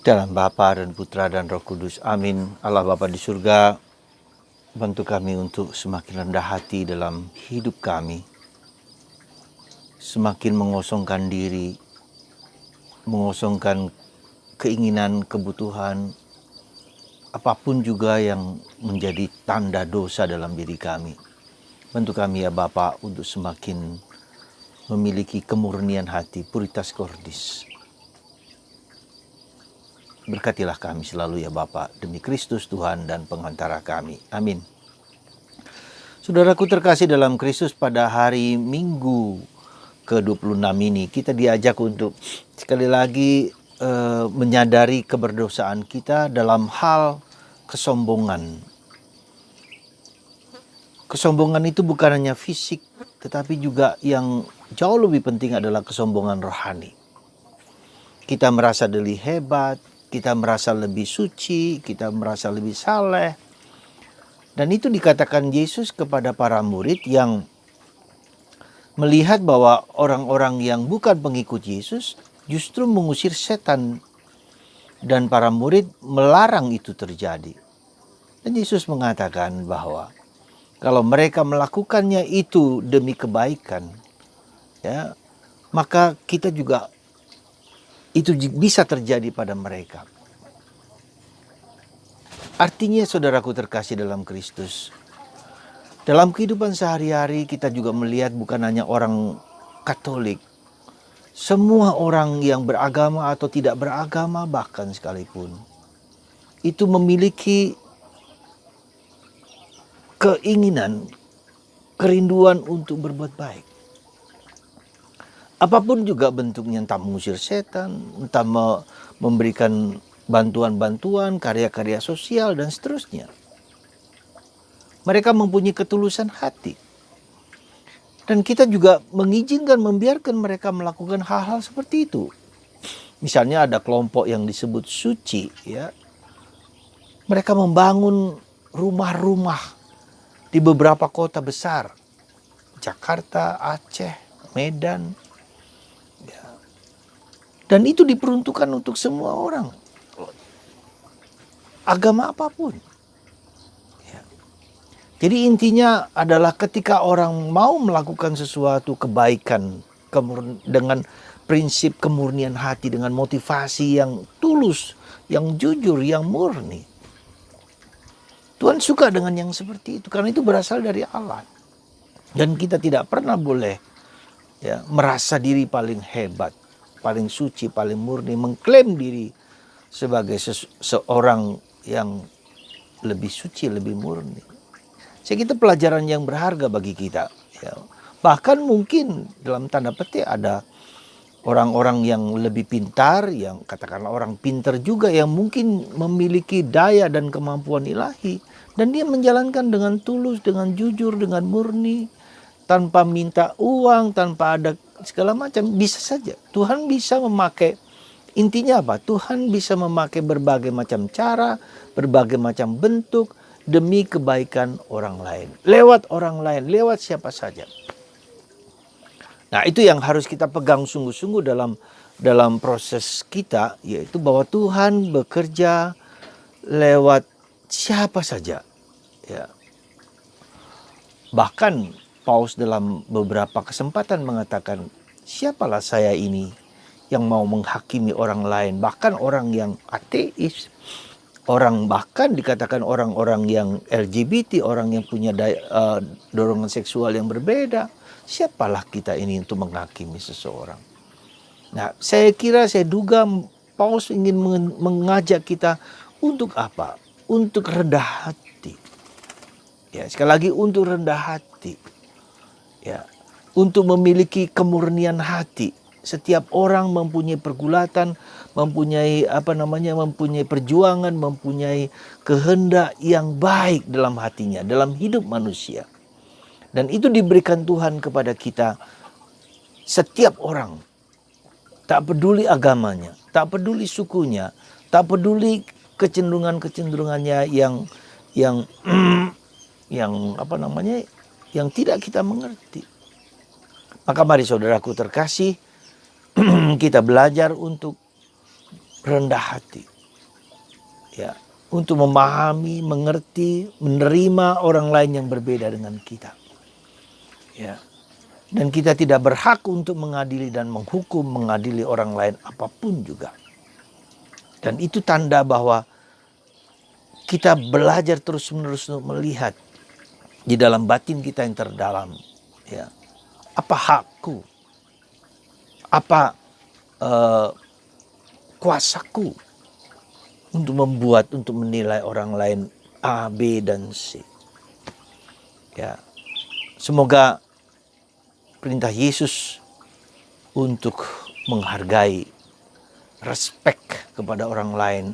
Dalam Bapa dan Putra dan Roh Kudus. Amin. Allah Bapa di surga, bantu kami untuk semakin rendah hati dalam hidup kami. Semakin mengosongkan diri, mengosongkan keinginan, kebutuhan, apapun juga yang menjadi tanda dosa dalam diri kami. Bantu kami ya Bapa untuk semakin memiliki kemurnian hati, puritas cordis. Berkatilah kami selalu ya Bapa, demi Kristus Tuhan dan pengantara kami. Amin. Saudaraku terkasih dalam Kristus, pada hari Minggu ke-26 ini kita diajak untuk sekali lagi menyadari keberdosaan kita dalam hal kesombongan. Kesombongan itu bukan hanya fisik, tetapi juga yang jauh lebih penting adalah kesombongan rohani. Kita merasa lebih hebat, kita merasa lebih suci, kita merasa lebih saleh. Dan itu dikatakan Yesus kepada para murid yang melihat bahwa orang-orang yang bukan pengikut Yesus justru mengusir setan. Dan para murid melarang itu terjadi. Dan Yesus mengatakan bahwa kalau mereka melakukannya itu demi kebaikan, ya, maka kita juga itu bisa terjadi pada mereka. Artinya saudaraku terkasih dalam Kristus, dalam kehidupan sehari-hari kita juga melihat bukan hanya orang Katolik, semua orang yang beragama atau tidak beragama bahkan sekalipun, itu memiliki keinginan, kerinduan untuk berbuat baik. Apapun juga bentuknya, entah mengusir setan, entah memberikan bantuan-bantuan, karya-karya sosial, dan seterusnya. Mereka mempunyai ketulusan hati. Dan kita juga mengizinkan, membiarkan mereka melakukan hal-hal seperti itu. Misalnya ada kelompok yang disebut suci, ya. Mereka membangun rumah-rumah di beberapa kota besar. Jakarta, Aceh, Medan. Dan itu diperuntukkan untuk semua orang, agama apapun. Ya. Jadi intinya adalah ketika orang mau melakukan sesuatu kebaikan dengan prinsip kemurnian hati, dengan motivasi yang tulus, yang jujur, yang murni, Tuhan suka dengan yang seperti itu, karena itu berasal dari Allah. Dan kita tidak pernah boleh merasa diri paling hebat, paling suci, paling murni, mengklaim diri sebagai seorang yang lebih suci, lebih murni. Saya kira pelajaran yang berharga bagi kita. Ya. Bahkan mungkin dalam tanda petik ada orang-orang yang lebih pintar, yang katakanlah orang pintar juga, yang mungkin memiliki daya dan kemampuan ilahi. Dan dia menjalankan dengan tulus, dengan jujur, dengan murni, tanpa minta uang, tanpa ada segala macam, bisa saja. Tuhan bisa memakai, intinya apa? Tuhan bisa memakai berbagai macam cara, berbagai macam bentuk demi kebaikan orang lain. Lewat orang lain, lewat siapa saja. Nah, itu yang harus kita pegang sungguh-sungguh dalam proses kita, yaitu bahwa Tuhan bekerja lewat siapa saja. Ya. Bahkan Paulus dalam beberapa kesempatan mengatakan, siapalah saya ini yang mau menghakimi orang lain, bahkan orang yang ateis, orang bahkan dikatakan orang-orang yang LGBT, orang yang punya dorongan seksual yang berbeda. Siapalah kita ini untuk menghakimi seseorang. Nah, saya duga Paulus ingin mengajak kita untuk apa? Untuk rendah hati. Ya, sekali lagi untuk rendah hati. Ya, untuk memiliki kemurnian hati. Setiap orang mempunyai pergulatan, mempunyai mempunyai perjuangan, mempunyai kehendak yang baik dalam hatinya, dalam hidup manusia. Dan itu diberikan Tuhan kepada kita, setiap orang. Tak peduli agamanya, tak peduli sukunya, tak peduli kecenderungannya yang yang tidak kita mengerti. Maka mari saudaraku terkasih, kita belajar untuk rendah hati. Ya, untuk memahami, mengerti, menerima orang lain yang berbeda dengan kita. Ya. Dan kita tidak berhak untuk mengadili dan menghukum, mengadili orang lain apapun juga. Dan itu tanda bahwa kita belajar terus-menerus untuk melihat di dalam batin kita yang terdalam. Ya, apa hakku? Apa kuasaku untuk membuat, untuk menilai orang lain A, B, dan C. Ya, semoga perintah Yesus untuk menghargai, respect kepada orang lain,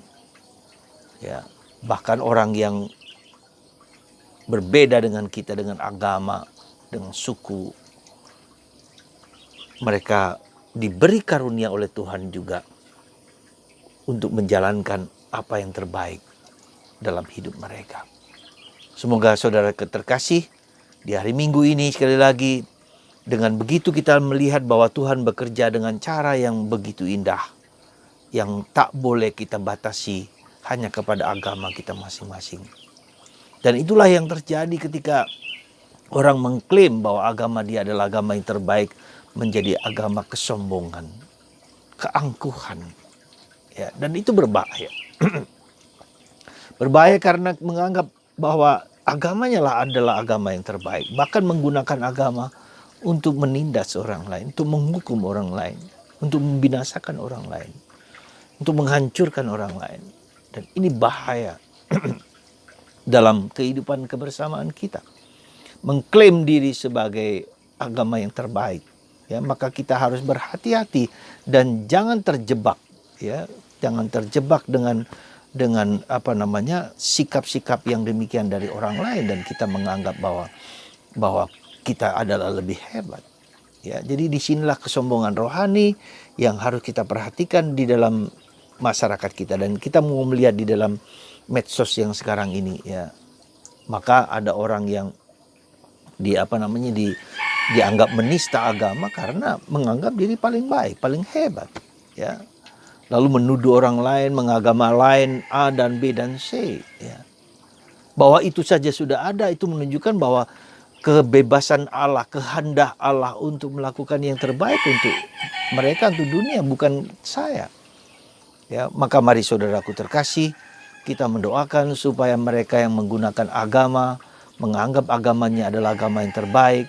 ya, bahkan orang yang berbeda dengan kita, dengan agama, dengan suku, mereka diberi karunia oleh Tuhan juga untuk menjalankan apa yang terbaik dalam hidup mereka. Semoga saudara terkasih, di hari Minggu ini sekali lagi, dengan begitu kita melihat bahwa Tuhan bekerja dengan cara yang begitu indah, yang tak boleh kita batasi hanya kepada agama kita masing-masing. Dan itulah yang terjadi ketika orang mengklaim bahwa agama dia adalah agama yang terbaik, menjadi agama kesombongan, keangkuhan. Ya, dan itu berbahaya. Berbahaya karena menganggap bahwa agamanya lah adalah agama yang terbaik. Bahkan menggunakan agama untuk menindas orang lain, untuk menghukum orang lain, untuk membinasakan orang lain, untuk menghancurkan orang lain. Dan ini bahaya dalam kehidupan kebersamaan kita. Mengklaim diri sebagai agama yang terbaik, ya, maka kita harus berhati-hati dan jangan terjebak, ya, jangan terjebak dengan sikap-sikap yang demikian dari orang lain dan kita menganggap bahwa kita adalah lebih hebat. Ya, jadi disinilah kesombongan rohani yang harus kita perhatikan di dalam masyarakat kita, dan kita mau melihat di dalam medsos yang sekarang ini, ya. Maka ada orang yang dianggap menista agama karena menganggap diri paling baik, paling hebat, ya. Lalu menuduh orang lain, mengagama lain A dan B dan C, ya. Bahwa itu saja sudah ada, itu menunjukkan bahwa kebebasan Allah, kehendak Allah untuk melakukan yang terbaik untuk mereka, untuk dunia, bukan saya. Ya, maka mari saudaraku terkasih, kita mendoakan supaya mereka yang menggunakan agama, menganggap agamanya adalah agama yang terbaik,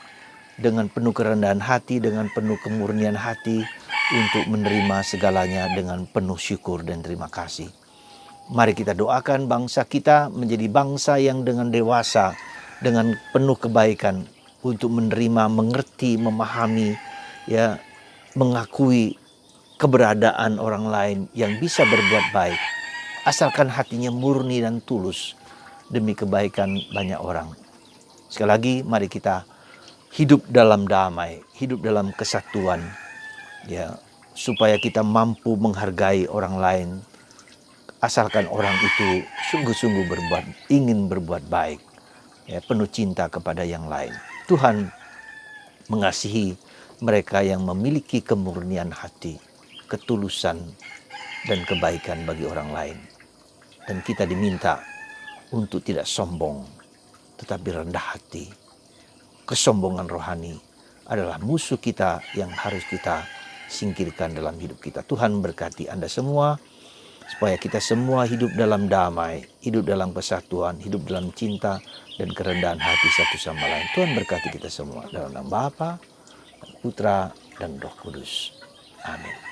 dengan penuh kerendahan hati, dengan penuh kemurnian hati, untuk menerima segalanya dengan penuh syukur dan terima kasih. Mari kita doakan bangsa kita menjadi bangsa yang dengan dewasa, dengan penuh kebaikan, untuk menerima, mengerti, memahami, ya, mengakui keberadaan orang lain yang bisa berbuat baik, asalkan hatinya murni dan tulus demi kebaikan banyak orang. Sekali lagi, mari kita hidup dalam damai, hidup dalam kesatuan, ya, supaya kita mampu menghargai orang lain, asalkan orang itu sungguh-sungguh ingin berbuat baik, ya, penuh cinta kepada yang lain. Tuhan mengasihi mereka yang memiliki kemurnian hati, ketulusan, dan kebaikan bagi orang lain. Dan kita diminta untuk tidak sombong, tetapi rendah hati. Kesombongan rohani adalah musuh kita yang harus kita singkirkan dalam hidup kita. Tuhan berkati Anda semua, supaya kita semua hidup dalam damai, hidup dalam kesatuan, hidup dalam cinta dan kerendahan hati satu sama lain. Tuhan berkati kita semua dalam nama Bapa, Putra, dan Roh Kudus. Amin.